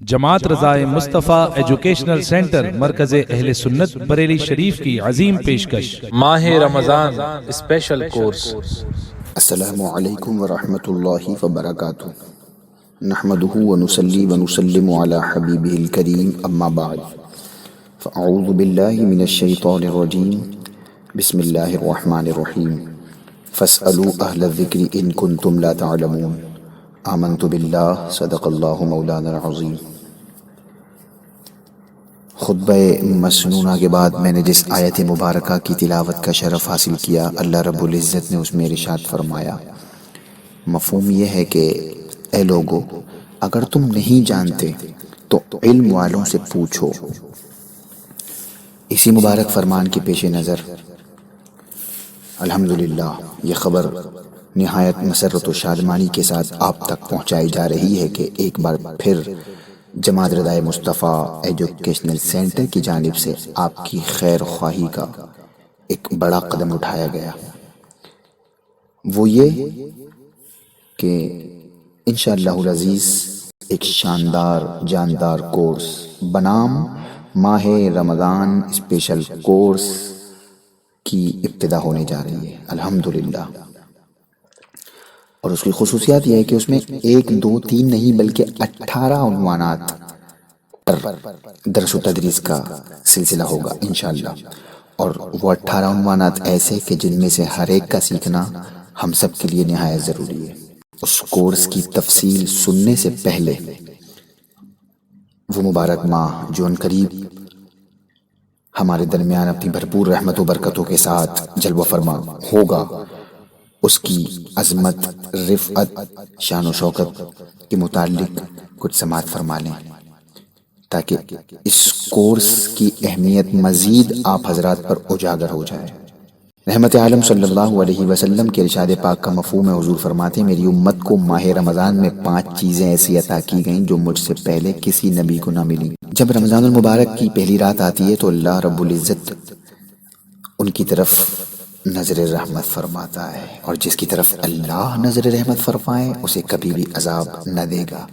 جماعت رضائے مصطفیٰ educational centre مرکز اہل سنت بریلی شریف کی عظیم پیشکش ماہ رمضان اسپیشل کورس۔ السلام علیکم ورحمۃ اللہ وبرکاتہ۔ نحمده ونصلی ونسلم علی حبیبہ الکریم، اما بعد فاعوذ باللہ من الشیطان الرجیم، بسم اللہ الرحمن الرحیم۔ فاسألوا اہل الذکر ان کنتم لا تعلمون۔ آمنت باللہ، صدق اللہ مولانا العظیم۔ خطبہ مسنونہ کے بعد میں نے جس آیت مبارکہ کی تلاوت کا شرف حاصل کیا، اللہ رب العزت نے اس میں ارشاد فرمایا، مفہوم یہ ہے کہ اے لوگو، اگر تم نہیں جانتے تو علم والوں سے پوچھو۔ اسی مبارک فرمان کے پیش نظر الحمدللہ یہ خبر نہایت مسرت و شادمانی کے ساتھ آپ تک پہنچائی جا رہی ہے کہ ایک بار پھر جماعت رضائے مصطفیٰ ایجوکیشنل سینٹر کی جانب سے آپ کی خیر خواہی کا ایک بڑا قدم اٹھایا گیا۔ وہ یہ کہ انشاءاللہ العزیز ایک شاندار جاندار کورس بنام ماہ رمضان اسپیشل کورس کی ابتدا ہونے جا رہی ہے الحمدللہ۔ اور اس کی خصوصیات یہ ہے کہ اس میں 1 2 3 نہیں بلکہ 18 عنوانات پر درس و تدریس کا سلسلہ ہوگا انشاءاللہ۔ اور وہ 18 عنوانات ایسے کہ جن میں سے ہر ایک کا سیکھنا ہم سب کے لیے نہایت ضروری ہے۔ اس کورس کی تفصیل سننے سے پہلے وہ مبارک ماہ جو ان قریب ہمارے درمیان اپنی بھرپور رحمت و برکتوں کے ساتھ جلوہ فرما ہوگا، اس کی عظمت، رفعت، شان و شوکت کے متعلق کچھ سماعت فرما لیں تاکہ اس کورس کی اہمیت مزید آپ حضرات پر اجاگر ہو جائے۔ رحمت عالم صلی اللہ علیہ وسلم کے ارشاد پاک کا مفہوم ہے، حضور فرماتے ہیں میری امت کو ماہ رمضان میں 5 چیزیں ایسی عطا کی گئیں جو مجھ سے پہلے کسی نبی کو نہ ملی۔ جب رمضان المبارک کی پہلی رات آتی ہے تو اللہ رب العزت ان کی طرف نظر رحمت فرماتا ہے، اور جس کی طرف اللہ نظر رحمت فرمائے اسے کبھی بھی عذاب نہ دے گا۔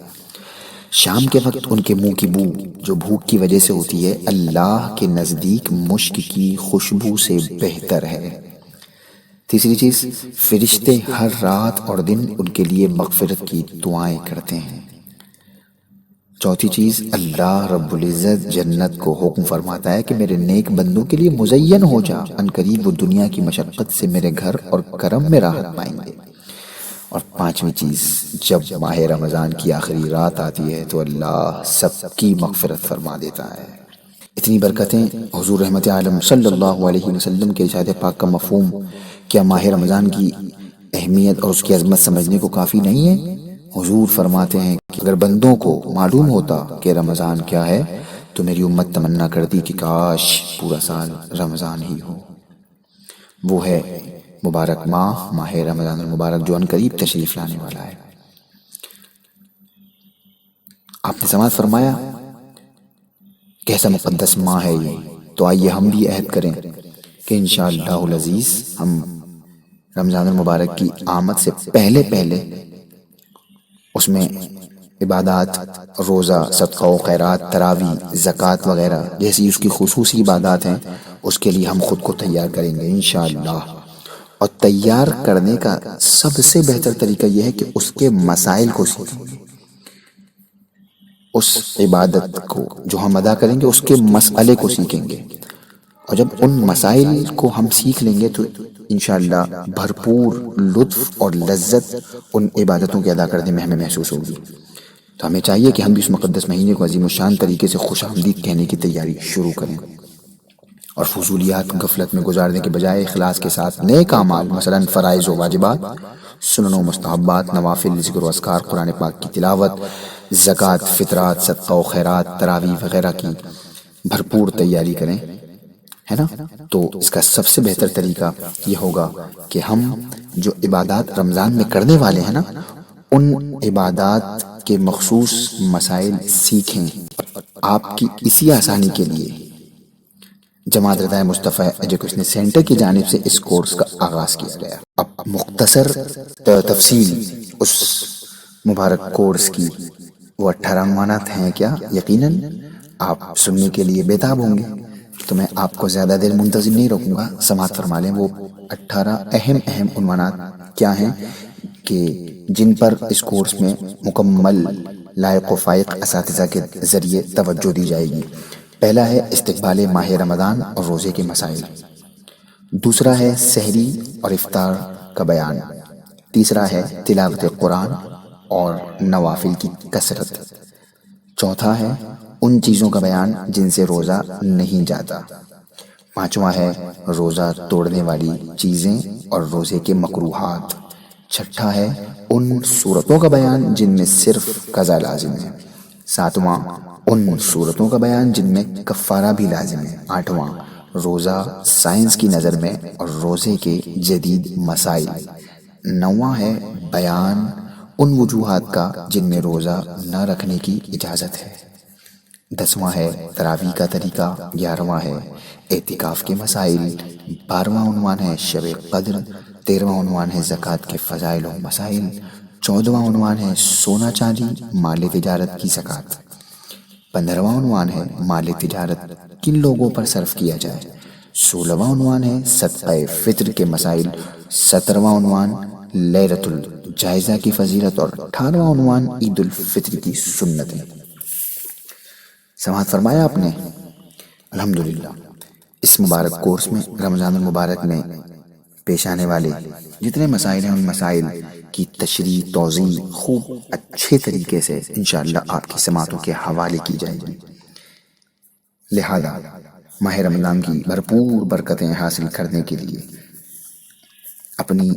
شام کے وقت ان کے منہ کی بو جو بھوک کی وجہ سے ہوتی ہے، اللہ کے نزدیک مشک کی خوشبو سے بہتر ہے۔ تیسری چیز، فرشتے ہر رات اور دن ان کے لیے مغفرت کی دعائیں کرتے ہیں۔ چوتھی چیز، اللہ رب العزت جنت کو حکم فرماتا ہے کہ میرے نیک بندوں کے لیے مزین ہو جا، ان قریب وہ دنیا کی مشقت سے میرے گھر اور کرم میں راحت پائیں گے۔ اور 5ویں چیز، جب ماہ رمضان کی آخری رات آتی ہے تو اللہ سب کی مغفرت فرما دیتا ہے۔ اتنی برکتیں حضور رحمت عالم صلی اللہ علیہ وسلم کے ارشاد پاک کا مفہوم کیا ماہ رمضان کی اہمیت اور اس کی عظمت سمجھنے کو کافی نہیں ہے؟ حضور فرماتے ہیں کہ اگر بندوں کو معلوم ہوتا کہ رمضان کیا ہے تو میری امت تمنا کرتی کہ کاش پورا سال رمضان ہی ہو۔ وہ ہے مبارک ماہ رمضان المبارک جو ان قریب تشریف لانے والا ہے۔ آپ نے سماعت فرمایا کیسا مقدس ماہ ہے یہ، تو آئیے ہم بھی عہد کریں کہ انشاءاللہ العزیز ہم رمضان المبارک کی آمد سے پہلے اس میں عبادات، روزہ، صدقہ و خیرات، تراویح، زکوٰۃ وغیرہ جیسی اس کی خصوصی عبادات ہیں، اس کے لیے ہم خود کو تیار کریں گے انشاءاللہ۔ اور تیار کرنے کا سب سے بہتر طریقہ یہ ہے کہ اس کے مسائل کو سیکھیں گے۔ اس عبادت کو جو ہم ادا کریں گے اس کے مسئلے کو سیکھیں گے، اور جب ان مسائل کو ہم سیکھ لیں گے تو انشاءاللہ بھرپور لطف اور لذت ان عبادتوں کے ادا کرنے میں ہمیں محسوس ہوگی۔ تو ہمیں چاہیے کہ ہم بھی اس مقدس مہینے کو عظیم الشان طریقے سے خوش آمدید کہنے کی تیاری شروع کریں، اور فضولیات غفلت میں گزارنے کے بجائے اخلاص کے ساتھ نیک اعمال مثلا فرائض و واجبات، سنن و مستحبات، نوافل، ذکر و اذکار، قرآن پاک کی تلاوت، زکوٰۃ، فطرات، صدقہ و خیرات، تراویح وغیرہ کی بھرپور تیاری کریں، ہے نا؟ تو اس کا سب سے بہتر طریقہ یہ ہوگا کہ ہم جو عبادات رمضان میں کرنے والے ہیں نا، ان عبادات کے مخصوص مسائل سیکھیں۔ آپ کی اسی آسانی کے لیے جماعت رضائے مصطفیٰ ایجوکیشنل سینٹر کی جانب سے اس کورس کا آغاز کیا گیا۔ اب مختصر تفصیل اس مبارک کورس کی وہ 18 عنوانات ہیں کیا؟ یقیناً آپ سننے کے لیے بےتاب ہوں گے، تو میں آپ کو زیادہ دیر منتظر نہیں رکھوں گا، سماعت فرما لیں وہ 18 اہم عنوانات کیا ہیں کہ جن پر اس کورس میں مکمل لائق و فائق اساتذہ کے ذریعے توجہ دی جائے گی۔ پہلا ہے استقبال ماہ رمضان اور روزے کے مسائل، دوسرا ہے سحری اور افطار کا بیان، تیسرا ہے تلاوت قرآن اور نوافل کی کثرت، چوتھا ہے ان چیزوں کا بیان جن سے روزہ نہیں جاتا، پانچواں ہے روزہ توڑنے والی چیزیں اور روزے کے مکروہات، چھٹا ہے ان صورتوں کا بیان جن میں صرف قضا لازم ہے، ساتواں ان صورتوں کا بیان جن میں کفارہ بھی لازم ہے، آٹھواں روزہ سائنس کی نظر میں اور روزے کے جدید مسائل، نواں ہے بیان ان وجوہات کا جن میں روزہ نہ رکھنے کی اجازت ہے، دسواں ہے تراویح کا طریقہ، گیارہواں ہے اعتکاف کے مسائل، بارہواں عنوان ہے شب قدر، تیرہواں عنوان ہے زکوٰۃ کے فضائل و مسائل، چودہواں عنوان ہے سونا چاندی مال تجارت کی زکوٰۃ، پندرہواں عنوان ہے مال تجارت کن لوگوں پر صرف کیا جائے، سولہواں عنوان ہے صدقہ فطر کے مسائل، سترہواں عنوان لیلۃ الجائزہ کی فضیلت اور 18واں عنوان عید الفطر کی سنتیں۔ سماعت فرمایا آپ نے؟ الحمدللہ اس مبارک کورس میں رمضان المبارک میں پیش آنے والے جتنے مسائل ہیں ان مسائل کی تشریح توضیح خوب اچھے طریقے سے انشاءاللہ آپ کی سماعتوں کے حوالے کی جائے گی، لہذا ماہ رمضان کی بھرپور برکتیں حاصل کرنے کے لیے اپنی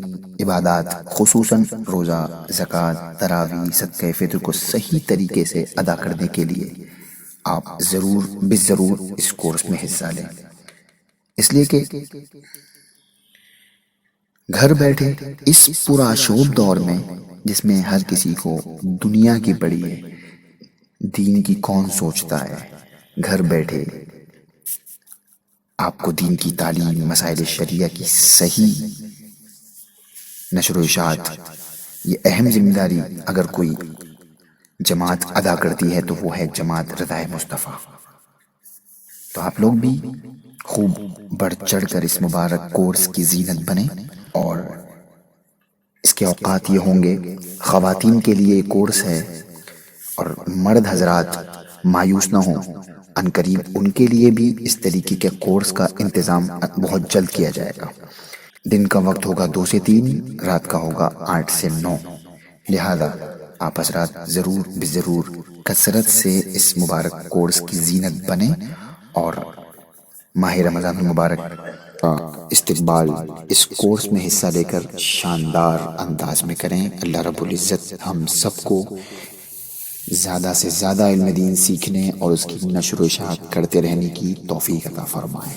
عبادات خصوصاً روزہ، زکوٰۃ، تراویح، صدقہ فطر کو صحیح طریقے سے ادا کرنے کے لیے آپ ضرور بالضرور اس کورس میں حصہ لیں، اس لیے کہ گھر بیٹھے اس پرآشوب دور میں جس میں ہر کسی کو دنیا کی پڑی ہے، دین کی کون سوچتا ہے، گھر بیٹھے آپ کو دین کی تعلیم، مسائل شریعہ کی صحیح نشر و اشاعت، یہ اہم ذمہ داری اگر کوئی جماعت ادا کرتی ہے تو وہ ہے جماعت رضائے مصطفیٰ۔ تو آپ لوگ بھی خوب بڑھ چڑھ کر اس مبارک کورس کی زینت بنیں، اور اس کے اوقات یہ ہوں گے، خواتین کے لیے یہ کورس ہے اور مرد حضرات مایوس نہ ہوں، ان قریب ان کے لیے بھی اس طریقے کے کورس کا انتظام بہت جلد کیا جائے گا۔ دن کا وقت ہوگا 2 سے 3، رات کا ہوگا 8 سے 9، لہذا آپ حضرات ضرور بضرور کثرت سے اس مبارک کورس کی زینت بنیں اور ماہ رمضان المبارک کا استقبال اس کورس میں حصہ لے کر شاندار انداز میں کریں۔ اللہ رب العزت ہم سب کو زیادہ سے زیادہ علم دین سیکھنے اور اس کی نشر و اشاعت کرتے رہنے کی توفیق عطا فرمائے۔